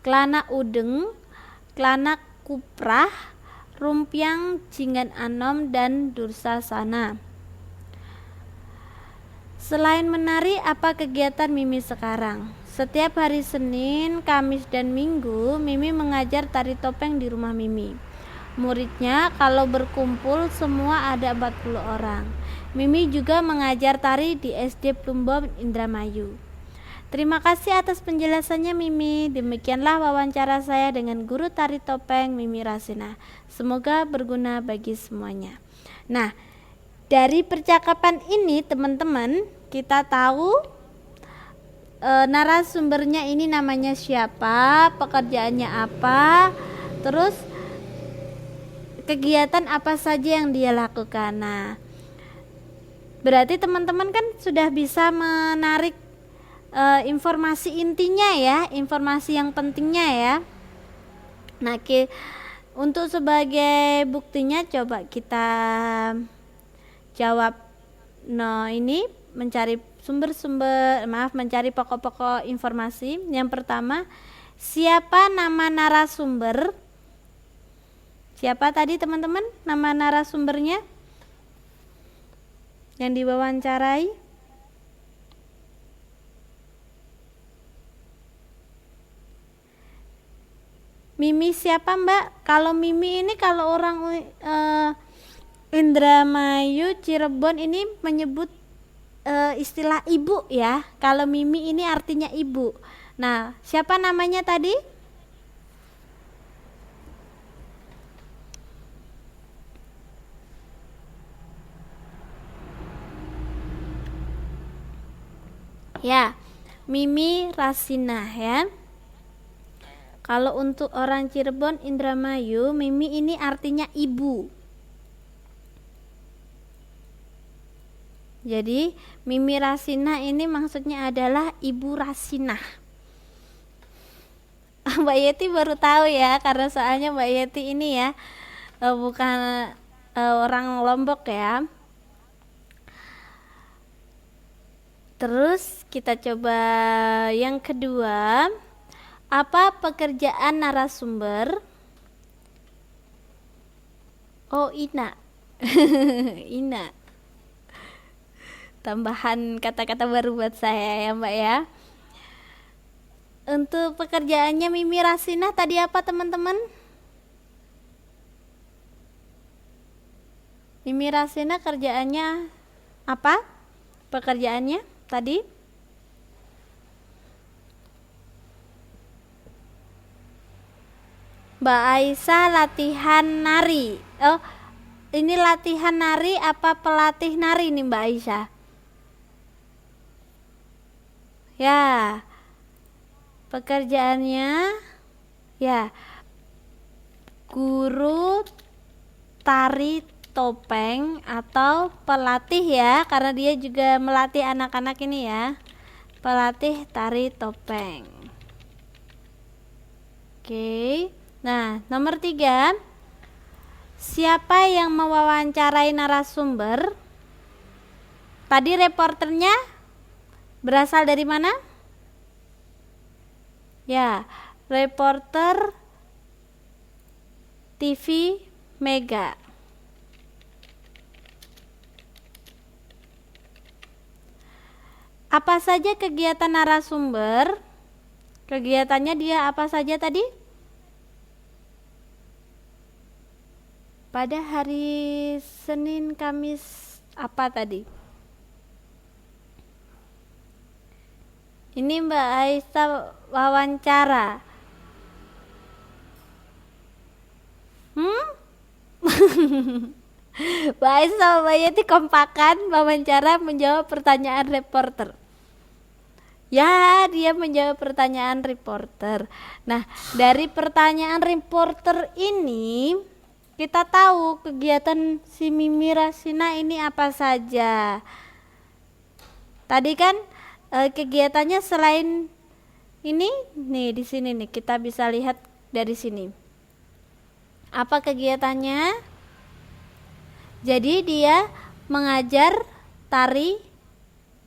klana udeng, klana kuprah, rumpiang, jinggan anom, dan dursasana. Selain menari, apa kegiatan Mimi sekarang? Setiap hari Senin, Kamis, dan Minggu, Mimi mengajar tari topeng di rumah Mimi. Muridnya kalau berkumpul semua ada 40 orang. Mimi juga mengajar tari di SD Plumbon Indramayu. Terima kasih atas penjelasannya Mimi. Demikianlah wawancara saya dengan guru tari topeng Mimi Rasina. Semoga berguna bagi semuanya. Nah, dari percakapan ini teman-teman, kita tahu narasumbernya ini namanya siapa, pekerjaannya apa, terus kegiatan apa saja yang dia lakukan. Nah, berarti teman-teman kan sudah bisa menarik informasi intinya ya, informasi yang pentingnya ya. Nah, untuk sebagai buktinya coba kita jawab. Nah, ini mencari mencari pokok-pokok informasi. Yang pertama, siapa nama narasumber? Siapa tadi teman-teman nama narasumbernya yang diwawancarai? Mimi siapa Mbak? Kalau Mimi ini kalau orang Indramayu Cirebon ini menyebut istilah ibu ya. Kalau Mimi ini artinya ibu. Nah, siapa namanya tadi? Ya, Mimi Rasina ya. Kalau untuk orang Cirebon Indramayu, Mimi ini artinya ibu. Jadi Mimi Rasina ini maksudnya adalah Ibu Rasina. Mbak Yeti baru tahu ya, karena soalnya Mbak Yeti ini ya bukan orang Lombok ya. Terus kita coba yang kedua. Apa pekerjaan narasumber? Oh, Ina. Ina. Tambahan kata-kata baru buat saya ya Mbak ya. Untuk pekerjaannya Mimi Rasina tadi apa teman-teman? Mimi Rasina kerjaannya apa? Pekerjaannya tadi? Mbak Aisyah latihan nari. Oh, ini latihan nari apa pelatih nari nih Mbak Aisyah? Ya, pekerjaannya ya guru tari topeng atau pelatih ya, karena dia juga melatih anak-anak ini ya, pelatih tari topeng. Oke. Nah, nomor 3, siapa yang mewawancarai narasumber? Tadi reporternya berasal dari mana? Ya, reporter TV Mega. Apa saja kegiatan narasumber? Kegiatannya dia apa saja tadi? Pada hari Senin, Kamis apa tadi? Ini Mbak Aisyah wawancara. Mbak Aisyah sama Mbak Yeti kompakan wawancara menjawab pertanyaan reporter. Ya, dia menjawab pertanyaan reporter. Nah, dari pertanyaan reporter ini kita tahu kegiatan si Mimi Rasina ini apa saja. Tadi kan kegiatannya selain ini nih, di sini nih kita bisa lihat dari sini. Apa kegiatannya? Jadi dia mengajar tari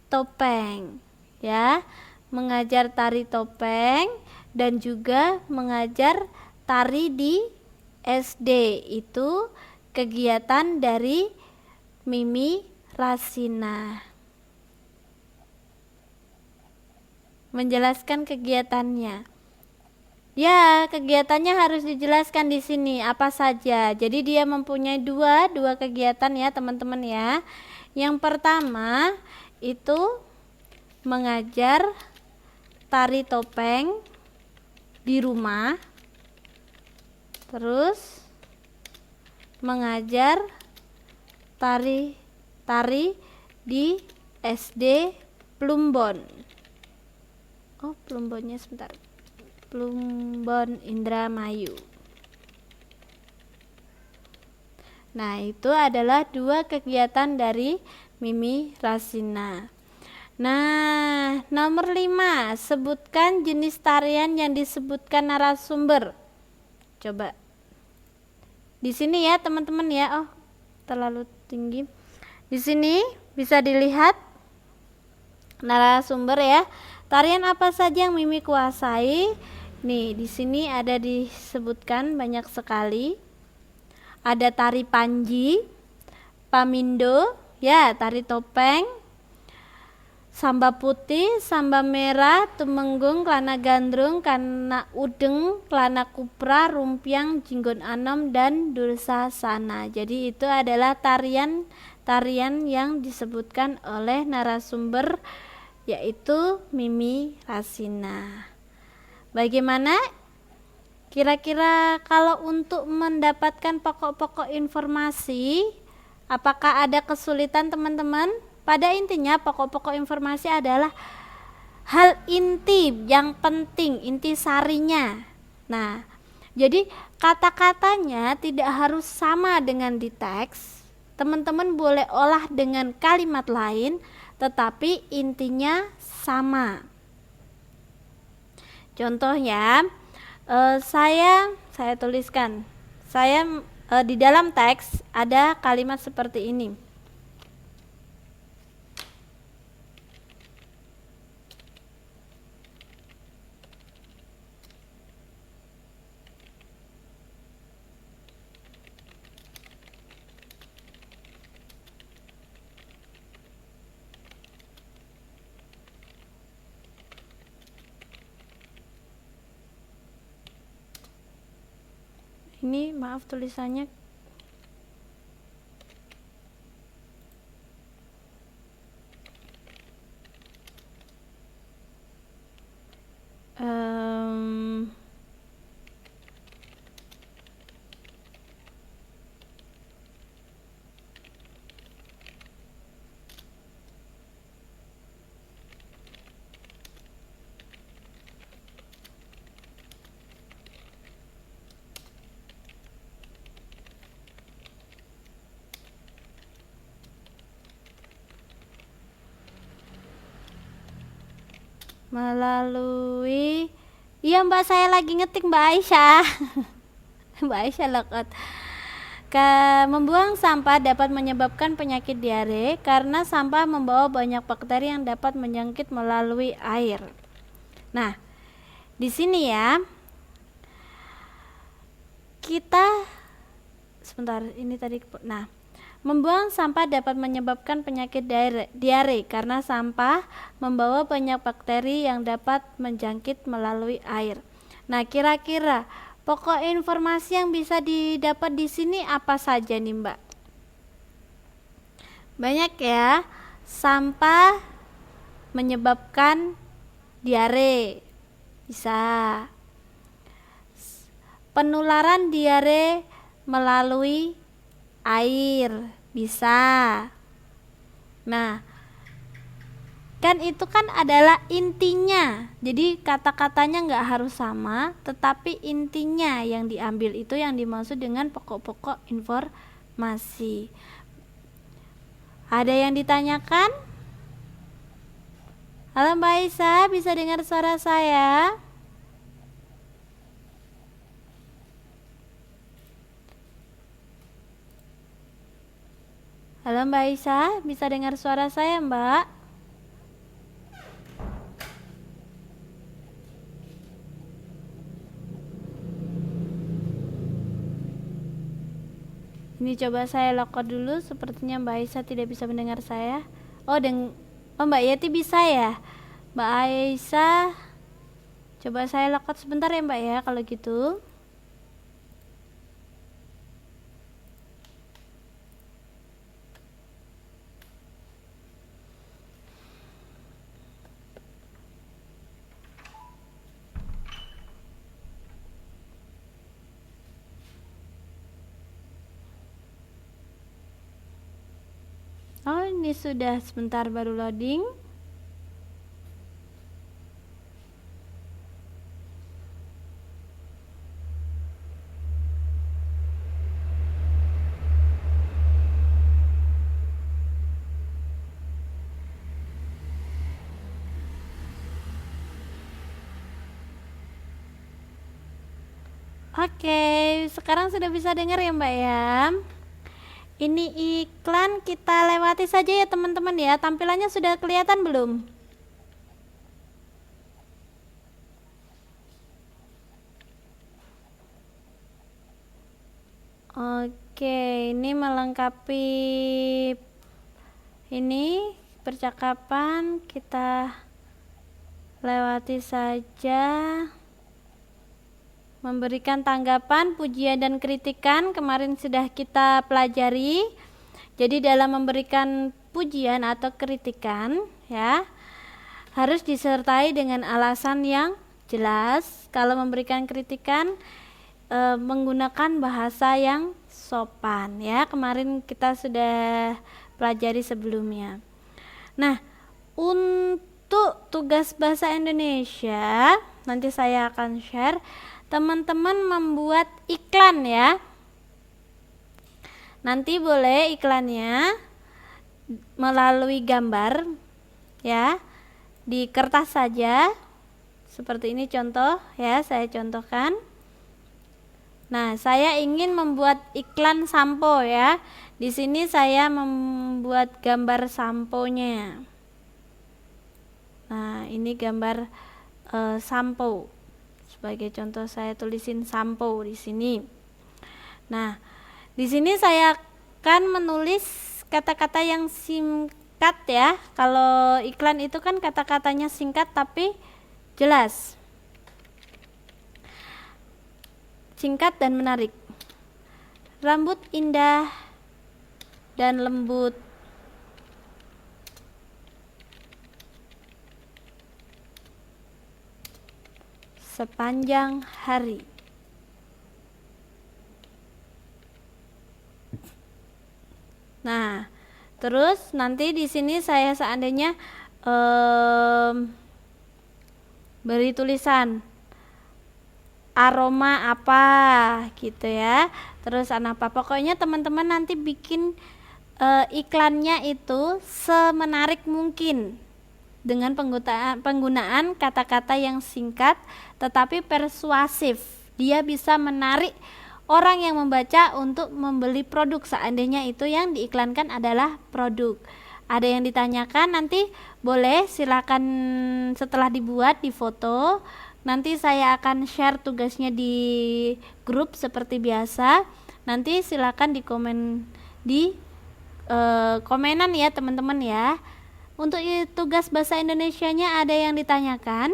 topeng ya, mengajar tari topeng dan juga mengajar tari di SD. Itu kegiatan dari Mimi Rasina. Menjelaskan kegiatannya. Ya, kegiatannya harus dijelaskan di sini apa saja. Jadi dia mempunyai dua kegiatan ya, teman-teman ya. Yang pertama itu mengajar tari topeng di rumah, terus mengajar tari di SD Plumbon. Oh, Plumbonnya sebentar. Plumbon Indramayu. Nah, itu adalah 2 kegiatan dari Mimi Rasina. Nah, nomor 5, sebutkan jenis tarian yang disebutkan narasumber. Coba. Di sini ya, teman-teman ya. Oh, terlalu tinggi. Di sini bisa dilihat narasumber ya. Tarian apa saja yang Mimi kuasai? Nih, di sini ada disebutkan banyak sekali. Ada tari Panji, Pamindo, ya, tari topeng, Samba putih, samba merah, tumenggung, kelana gandrung, kelana udeng, kelana kupra, rumpiang, jinggon anom, dan dursasana. Jadi itu adalah tarian yang disebutkan oleh narasumber, yaitu Mimi Rasina. Bagaimana kira-kira kalau untuk mendapatkan pokok-pokok informasi, apakah ada kesulitan teman-teman? Pada intinya pokok-pokok informasi adalah hal inti yang penting, inti sarinya. Nah, jadi kata-katanya tidak harus sama dengan di teks. Teman-teman boleh olah dengan kalimat lain, tetapi intinya sama. Contohnya, saya tuliskan. Di dalam teks ada kalimat seperti ini. Ini maaf tulisannya melalui, iya Mbak, saya lagi ngetik Mbak Aisyah. Mbak Aisyah lokot. Membuang sampah dapat menyebabkan penyakit diare karena sampah membawa banyak bakteri yang dapat menjangkit melalui air. Nah, di sini ya, kita sebentar, ini tadi. Nah, membuang sampah dapat menyebabkan penyakit diare karena sampah membawa banyak bakteri yang dapat menjangkit melalui air. Nah, kira-kira pokok informasi yang bisa didapat di sini apa saja nih, Mbak? Banyak ya. Sampah menyebabkan diare. Bisa. Penularan diare melalui air, bisa. Nah, kan itu kan adalah intinya. Jadi kata-katanya nggak harus sama, tetapi intinya yang diambil itu yang dimaksud dengan pokok-pokok informasi. Ada yang ditanyakan? Halo Mbak Isa, bisa dengar suara saya? Halo Mbak Isa, bisa dengar suara saya Mbak? Ini coba saya lokot dulu, sepertinya Mbak Aisyah tidak bisa mendengar saya. Oh Mbak Yati bisa ya? Mbak Aisyah, coba saya lokot sebentar ya Mbak ya kalau gitu. Oh, ini sudah sebentar baru loading. Oke, sekarang sudah bisa dengar ya Mbak ya. Ini iklan kita lewati saja ya teman-teman ya. Tampilannya sudah kelihatan belum? Oke, ini melengkapi ini percakapan, kita lewati saja. Memberikan tanggapan, pujian dan kritikan kemarin sudah kita pelajari. Jadi dalam memberikan pujian atau kritikan ya, harus disertai dengan alasan yang jelas. Kalau memberikan kritikan menggunakan bahasa yang sopan ya. Kemarin kita sudah pelajari sebelumnya. Nah, untuk tugas bahasa Indonesia nanti saya akan share. Teman-teman membuat iklan ya. Nanti boleh iklannya melalui gambar ya. Di kertas saja. Seperti ini contoh ya, saya contohkan. Nah, saya ingin membuat iklan sampo ya. Di sini saya membuat gambar samponya. Nah, ini gambar sampo. Sebagai contoh saya tulisin sampo di sini. Nah, di sini saya akan menulis kata-kata yang singkat ya. Kalau iklan itu kan kata-katanya singkat tapi jelas. Singkat dan menarik. Rambut indah dan lembut. Sepanjang hari. Nah, terus nanti di sini saya seandainya beri tulisan aroma apa gitu ya. Terus apa? Pokoknya teman-teman nanti bikin iklannya itu semenarik mungkin. Dengan penggunaan kata-kata yang singkat tetapi persuasif. Dia bisa menarik orang yang membaca untuk membeli produk seandainya itu yang diiklankan adalah produk. Ada yang ditanyakan nanti boleh silakan setelah dibuat di foto. Nanti saya akan share tugasnya di grup seperti biasa. Nanti silakan di komen di komenan ya teman-teman ya. Untuk tugas bahasa Indonesianya ada yang ditanyakan?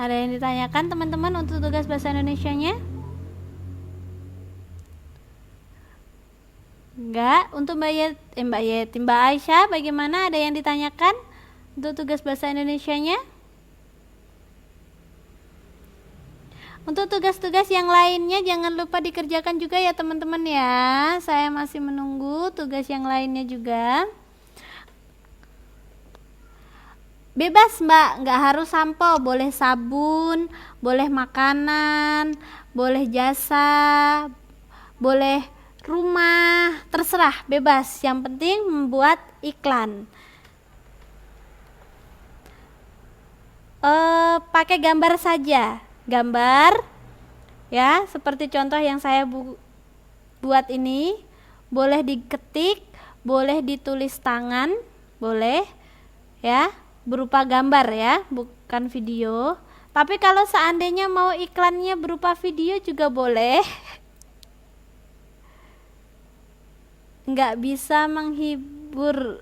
Ada yang ditanyakan teman-teman untuk tugas bahasa Indonesianya? Enggak. Untuk Mbak Aisyah bagaimana, ada yang ditanyakan untuk tugas bahasa Indonesianya? Untuk tugas-tugas yang lainnya jangan lupa dikerjakan juga ya teman-teman ya. Saya masih menunggu tugas yang lainnya juga. Bebas Mbak, nggak harus sampo, boleh sabun, boleh makanan, boleh jasa, boleh rumah, terserah, bebas. Yang penting membuat iklan. Pakai gambar saja. Gambar ya, seperti contoh yang saya buat ini. Boleh diketik, boleh ditulis tangan, boleh ya, berupa gambar ya, bukan video. Tapi kalau seandainya mau iklannya berupa video juga boleh. Nggak bisa menghibur.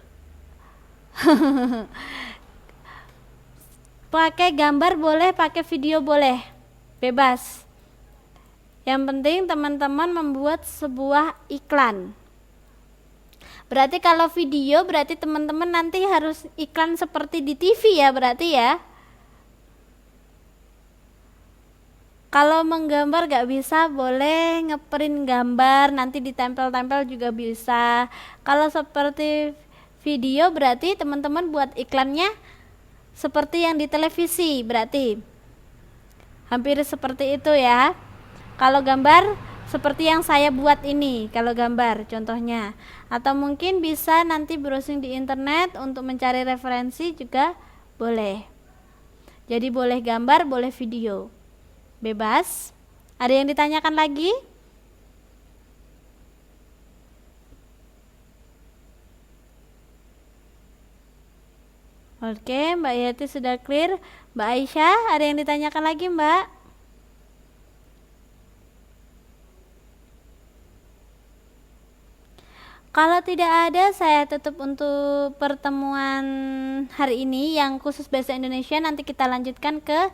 Pakai gambar boleh, pakai video boleh, bebas. Yang penting teman-teman membuat sebuah iklan. Berarti kalau video berarti teman-teman nanti harus iklan seperti di TV ya berarti ya. Kalau menggambar gak bisa, boleh ngeprint gambar nanti ditempel-tempel juga bisa. Kalau seperti video berarti teman-teman buat iklannya seperti yang di televisi, berarti hampir seperti itu ya. Kalau gambar seperti yang saya buat ini, kalau gambar contohnya, atau mungkin bisa nanti browsing di internet untuk mencari referensi juga boleh. Jadi boleh gambar, boleh video, bebas. Ada yang ditanyakan lagi? Oke, Mbak Yati sudah clear. Mbak Aisyah, ada yang ditanyakan lagi, Mbak? Kalau tidak ada, saya tutup untuk pertemuan hari ini yang khusus bahasa Indonesia. Nanti kita lanjutkan ke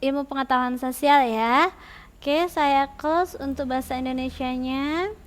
ilmu pengetahuan sosial ya. Oke, saya close untuk bahasa Indonesianya.